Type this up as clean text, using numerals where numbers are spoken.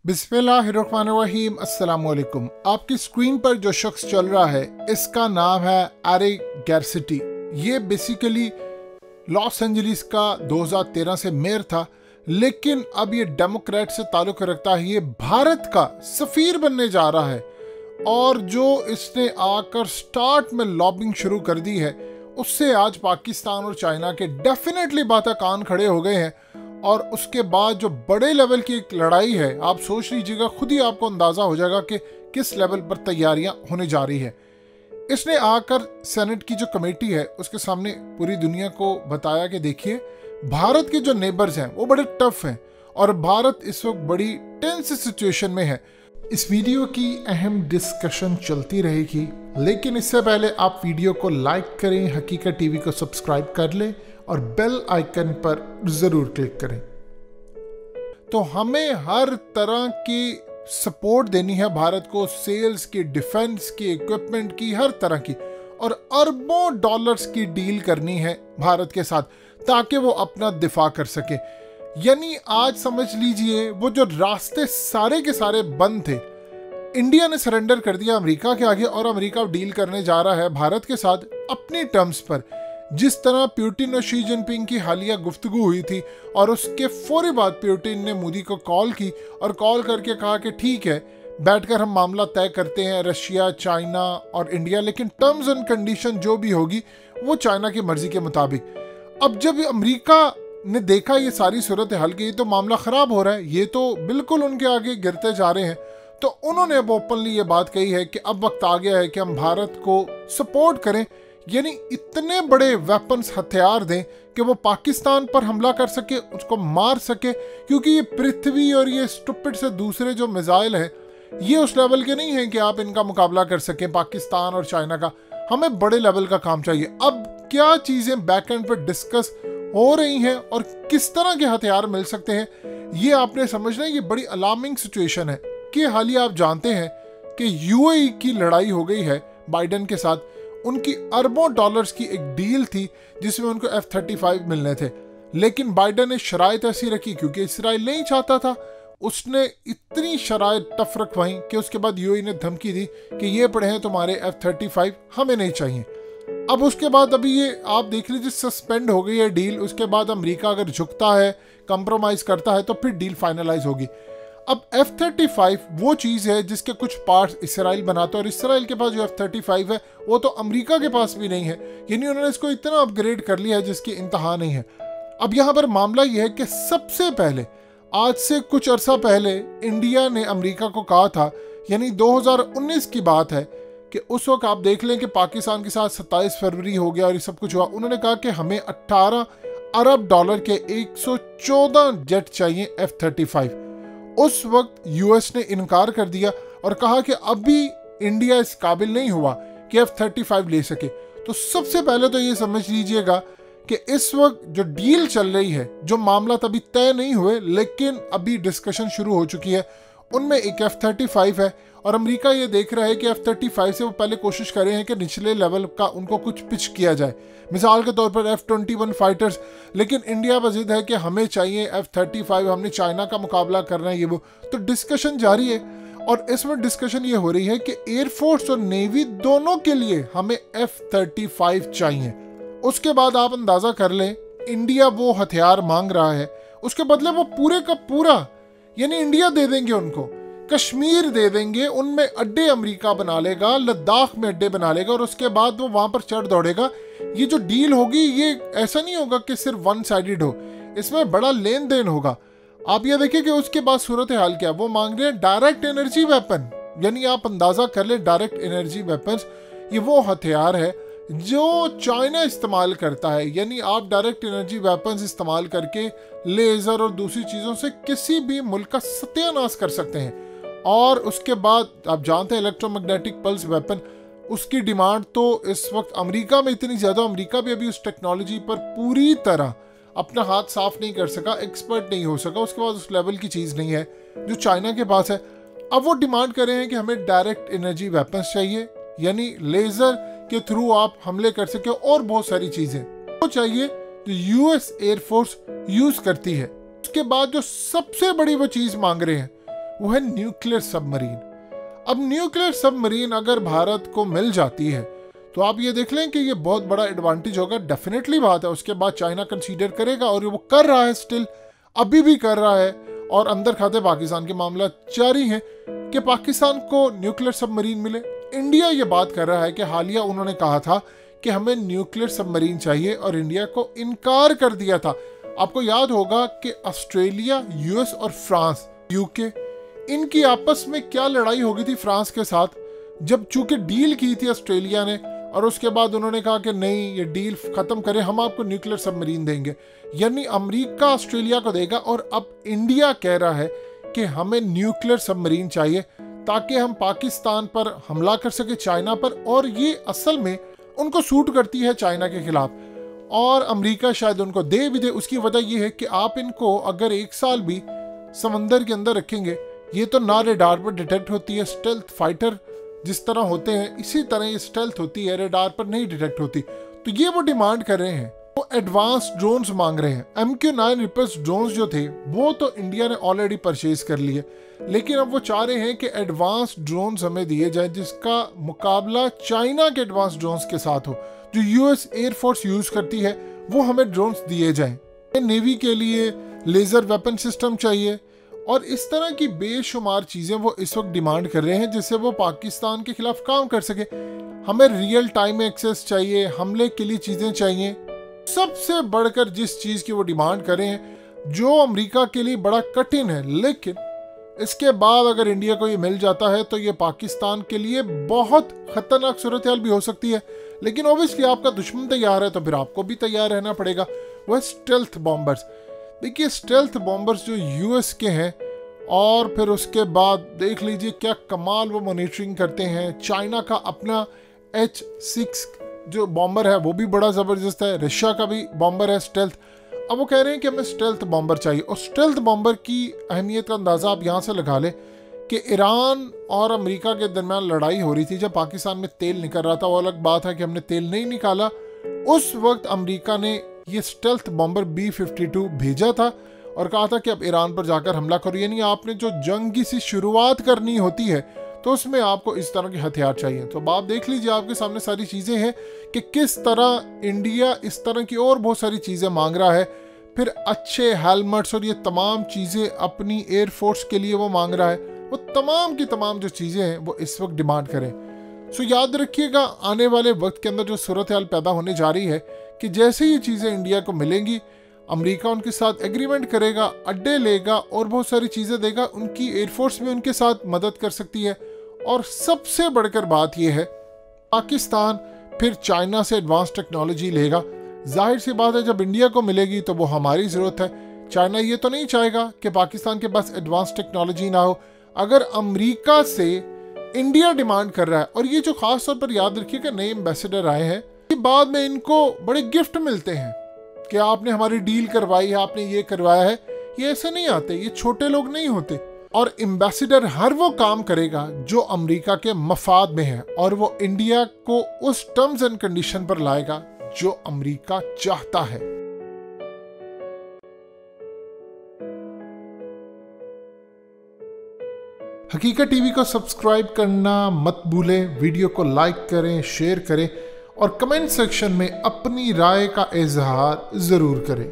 बिस्मिल्लाहिर्रहमानिर्रहीम। अस्सलाम वालेकुम। आपकी स्क्रीन पर जो शख्स चल रहा है इसका नाम है एरिक गैरसिटी। ये बेसिकली लॉस एंजलिस का 2013 से मेयर था, लेकिन अब ये डेमोक्रेट से ताल्लुक़ रखता है। ये भारत का सफ़ीर बनने जा रहा है और जो इसने आकर स्टार्ट में लॉबिंग शुरू कर दी है उससे आज पाकिस्तान और चाइना के डेफिनेटली बातें कान खड़े हो गए हैं। और उसके बाद जो बड़े लेवल की एक लड़ाई है, आप सोच लीजिएगा, खुद ही आपको अंदाज़ा हो जाएगा कि किस लेवल पर तैयारियां होने जा रही है। इसने आकर सेनेट की जो कमेटी है उसके सामने पूरी दुनिया को बताया कि देखिए, भारत के जो नेबर्स हैं वो बड़े टफ हैं और भारत इस वक्त बड़ी टेंस सिचुएशन में है। इस वीडियो की अहम डिस्कशन चलती रहेगी, लेकिन इससे पहले आप वीडियो को लाइक करें, हकीकत टीवी को सब्सक्राइब कर लें और बेल आइकन पर ज़रूर क्लिक करें। तो हमें हर तरह की सपोर्ट देनी है भारत को, सेल्स की, डिफेंस की, इक्विपमेंट की, हर तरह की, और अरबों डॉलर्स की डील करनी है भारत के साथ ताकि वो अपना दिफा कर सके। यानी आज समझ लीजिए वो जो रास्ते सारे के सारे बंद थे, इंडिया ने सरेंडर कर दिया अमेरिका के आगे और अमेरिका डील करने जा रहा है भारत के साथ अपनी टर्म्स पर। जिस तरह पुतिन और शी जिनपिंग की हालिया गुफ्तगू हुई थी और उसके फौरी बाद पुतिन ने मोदी को कॉल की और कॉल करके कहा कि ठीक है, बैठकर हम मामला तय करते हैं, रशिया, चाइना और इंडिया, लेकिन टर्म्स एंड कंडीशन जो भी होगी वो चाइना की मर्जी के मुताबिक। अब जब अमेरिका ने देखा ये सारी सूरत हाल की, तो मामला ख़राब हो रहा है, ये तो बिल्कुल उनके आगे गिरते जा रहे हैं, तो उन्होंने अब ओपनली ये बात कही है कि अब वक्त आ गया है कि हम भारत को सपोर्ट करें, यानी इतने बड़े वेपन्स, हथियार दें कि वो पाकिस्तान पर हमला कर सके, उसको मार सके, क्योंकि ये पृथ्वी और ये स्टुपिड से दूसरे जो मिसाइल हैं ये उस लेवल के नहीं हैं कि आप इनका मुकाबला कर सकें, पाकिस्तान और चाइना का। हमें बड़े लेवल का काम चाहिए। अब क्या चीज़ें बैक एंड पर डिस्कस हो रही हैं और किस तरह के हथियार मिल सकते हैं, ये आपने समझना है। ये बड़ी अलार्मिंग सिचुएशन है कि हालिया आप जानते हैं कि यूएई की लड़ाई हो गई है बाइडन के साथ। उनकी अरबों डॉलर्स की एक डील थी जिसमें उनको F-35 मिलने थे, लेकिन बाइडन ने शराइत ऐसी रखी क्योंकि इसराइल नहीं चाहता था। उसने इतनी शराइत टफ रखवाई कि उसके बाद यूएई ने धमकी दी कि ये पड़े हैं तुम्हारे F-35, हमें नहीं चाहिए। अब उसके बाद अभी ये आप देख लीजिए सस्पेंड हो गई है डील। उसके बाद अमेरिका अगर झुकता है, कंप्रोमाइज़ करता है, तो फिर डील फाइनलाइज होगी। अब F-35 वो चीज़ है जिसके कुछ पार्ट्स इसराइल बनाता है, और इसराइल के पास जो F-35 है वो तो अमेरिका के पास भी नहीं है, यानी उन्होंने इसको इतना अपग्रेड कर लिया है जिसकी इंतहा नहीं है। अब यहाँ पर मामला ये है कि सबसे पहले, आज से कुछ अरसा पहले, इंडिया ने अमेरिका को कहा था, यानी 2019 की बात है, कि उस वक्त आप देख लें कि पाकिस्तान के साथ 27 फरवरी हो गया और ये सब कुछ हुआ। उन्होंने कहा कि हमें 18 अरब डॉलर के 114 जेट चाहिए F-35। उस वक्त यूएस ने इनकार कर दिया और कहा कि अभी इंडिया इस काबिल नहीं हुआ कि F-35 ले सके। तो सबसे पहले तो ये समझ लीजिएगा कि इस वक्त जो डील चल रही है, जो मामला तभी तय नहीं हुए लेकिन अभी डिस्कशन शुरू हो चुकी है, उनमें एक F-35 है और अमेरिका ये देख रहा है कि F-35 से वो पहले कोशिश कर रहे हैं कि निचले लेवल का उनको कुछ पिच किया जाए, मिसाल के तौर पर F-21 फाइटर्स। लेकिन इंडिया पर जिद है कि हमें चाहिए F-35, हमने चाइना का मुकाबला करना है, ये वो। तो डिस्कशन जारी है और इसमें डिस्कशन ये हो रही है कि एयरफोर्स और नेवी दोनों के लिए हमें F-35 चाहिए। उसके बाद आप अंदाज़ा कर लें, इंडिया वो हथियार मांग रहा है, उसके बदले वो पूरे का पूरा, यानी इंडिया दे देंगे उनको, कश्मीर दे देंगे, उनमें अड्डे अमेरिका बना लेगा, लद्दाख में अड्डे बना लेगा और उसके बाद वो वहाँ पर चढ़ दौड़ेगा। ये जो डील होगी ये ऐसा नहीं होगा कि सिर्फ वन साइडेड हो, इसमें बड़ा लेन देन होगा। आप ये देखिए कि उसके बाद सूरत हाल क्या, वो मांग रहे हैं डायरेक्ट एनर्जी वेपन, यानी आप अंदाज़ा कर ले, डायरेक्ट एनर्जी वेपन्स ये वो हथियार है जो चाइना इस्तेमाल करता है। यानी आप डायरेक्ट एनर्जी वेपन्स इस्तेमाल करके लेज़र और दूसरी चीज़ों से किसी भी मुल्क का सत्यानाश कर सकते हैं। और उसके बाद आप जानते हैं इलेक्ट्रोमैग्नेटिक पल्स वेपन, उसकी डिमांड तो इस वक्त अमेरिका में इतनी ज़्यादा, अमेरिका भी अभी उस टेक्नोलॉजी पर पूरी तरह अपना हाथ साफ नहीं कर सका, एक्सपर्ट नहीं हो सका, उसके बाद उस लेवल की चीज़ नहीं है जो चाइना के पास है। अब वो डिमांड कर रहे हैं कि हमें डायरेक्ट एनर्जी वेपन्स चाहिए, यानी लेज़र के थ्रू आप हमले कर सके, और बहुत सारी चीज़ें वो चाहिए जो यूएस एयरफोर्स यूज़ करती है। उसके बाद जो सबसे बड़ी वो चीज़ मांग रहे हैं वो है न्यूक्लियर सबमरीन। अब न्यूक्लियर सबमरीन अगर भारत को मिल जाती है तो आप ये देख लें कि ये बहुत बड़ा एडवांटेज होगा। डेफिनेटली बात है, उसके बाद चाइना कंसीडर करेगा और वो कर रहा है, स्टिल अभी भी कर रहा है, और अंदर खाते पाकिस्तान के मामला जारी है कि पाकिस्तान को न्यूक्लियर सबमरीन मिले। इंडिया ये बात कर रहा है कि हालिया उन्होंने कहा था कि हमें न्यूक्लियर सबमरीन चाहिए और इंडिया को इनकार कर दिया था। आपको याद होगा कि ऑस्ट्रेलिया, यूएस और फ्रांस, यूके, इनकी आपस में क्या लड़ाई हो गई थी फ्रांस के साथ, जब चूंकि डील की थी ऑस्ट्रेलिया ने, और उसके बाद उन्होंने कहा कि नहीं, ये डील खत्म करें, हम आपको न्यूक्लियर सबमरीन देंगे। यानी अमेरिका ऑस्ट्रेलिया को देगा, और अब इंडिया कह रहा है कि हमें न्यूक्लियर सबमरीन चाहिए ताकि हम पाकिस्तान पर हमला कर सके, चाइना पर, और ये असल में उनको सूट करती है चाइना के खिलाफ, और अमेरिका शायद उनको दे भी दे। उसकी वजह यह है कि आप इनको अगर 1 साल भी समंदर के अंदर रखेंगे, ये तो ना रेडार पर डिटेक्ट होती है, स्टेल्थ फाइटर जिस तरह होते हैं इसी तरह ये स्टेल्थ होती है, रेडार पर नहीं डिटेक्ट होती। तो ये वो डिमांड कर रहे हैं, वो एडवांस ड्रोन्स मांग रहे हैं। MQ-9 रिपर्स ड्रोन्स जो थे वो तो इंडिया ने ऑलरेडी परचेज कर लिए, लेकिन अब वो चाह रहे हैं कि एडवांस ड्रोन्स हमें दिए जाए जिसका मुकाबला चाइना के एडवांस ड्रोन्स के साथ हो, जो यूएस एयरफोर्स यूज करती है, वो हमें ड्रोन्स दिए जाएं। नेवी के लिए लेजर वेपन सिस्टम चाहिए, और इस तरह की बेशुमार चीज़ें वो इस वक्त डिमांड कर रहे हैं जिससे वो पाकिस्तान के खिलाफ काम कर सके। हमें रियल टाइम एक्सेस चाहिए, हमले के लिए चीज़ें चाहिए। सबसे बढ़कर जिस चीज़ की वो डिमांड कर रहे हैं, जो अमेरिका के लिए बड़ा कठिन है, लेकिन इसके बाद अगर इंडिया को ये मिल जाता है तो ये पाकिस्तान के लिए बहुत खतरनाक सूरत हाल भी हो सकती है। लेकिन ओबियसली आपका दुश्मन तैयार है तो फिर आपको भी तैयार रहना पड़ेगा। वह स्टेल्थ बॉम्बर्स, देखिए स्टेल्थ बॉम्बर्स जो यूएस के हैं, और फिर उसके बाद देख लीजिए क्या कमाल वो मॉनिटरिंग करते हैं। चाइना का अपना H-6 जो बॉम्बर है वो भी बड़ा ज़बरदस्त है, रशिया का भी बॉम्बर है स्टेल्थ। अब वो कह रहे हैं कि हमें स्टेल्थ बॉम्बर चाहिए, और स्टेल्थ बॉम्बर की अहमियत का अंदाज़ा आप यहाँ से लगा लें कि ईरान और अमेरिका के दरमियान लड़ाई हो रही थी जब पाकिस्तान में तेल निकल रहा था। वो अलग बात है कि हमने तेल नहीं निकाला, उस वक्त अमेरिका ने ये स्टेल्थ बॉम्बर B-52 भेजा था और कहा था कि अब ईरान पर जाकर हमला करो। यानी आपने जो जंग की सी शुरुआत करनी होती है तो उसमें आपको इस तरह के हथियार चाहिए। तो आप देख लीजिए, आपके सामने सारी चीज़ें हैं कि किस तरह इंडिया इस तरह की और बहुत सारी चीज़ें मांग रहा है। फिर अच्छे हेलमेट्स और ये तमाम चीज़ें अपनी एयरफोर्स के लिए वो मांग रहा है। वो तमाम की तमाम जो चीज़ें हैं वो इस वक्त डिमांड करें। सो याद रखिएगा, आने वाले वक्त के अंदर जो सूरत हाल पैदा होने जा रही है कि जैसे ये चीज़ें इंडिया को मिलेंगी, अमेरिका उनके साथ एग्रीमेंट करेगा, अड्डे लेगा और बहुत सारी चीज़ें देगा। उनकी एयरफोर्स भी उनके साथ मदद कर सकती है। और सबसे बढ़कर बात यह है, पाकिस्तान फिर चाइना से एडवांस टेक्नोलॉजी लेगा। जाहिर सी बात है, जब इंडिया को मिलेगी तो वो हमारी ज़रूरत है। चाइना ये तो नहीं चाहेगा कि पाकिस्तान के पास एडवांस टेक्नोलॉजी ना हो। अगर अमेरिका से इंडिया डिमांड कर रहा है, और ये जो खास तौर पर याद रखिएगा नए एम्बेसडर आए हैं, बाद में इनको बड़े गिफ्ट मिलते हैं कि आपने हमारी डील करवाई है, आपने ये करवाया है। ये ऐसे नहीं आते, ये छोटे लोग नहीं होते। और एम्बेसडर हर वो काम करेगा जो अमेरिका के मफाद में है, और वो इंडिया को उस टर्म्स एंड कंडीशन पर लाएगा जो अमेरिका चाहता है। हकीकत टीवी को सब्सक्राइब करना मत भूलें, वीडियो को लाइक करें, शेयर करें और कमेंट सेक्शन में अपनी राय का इजहार ज़रूर करें।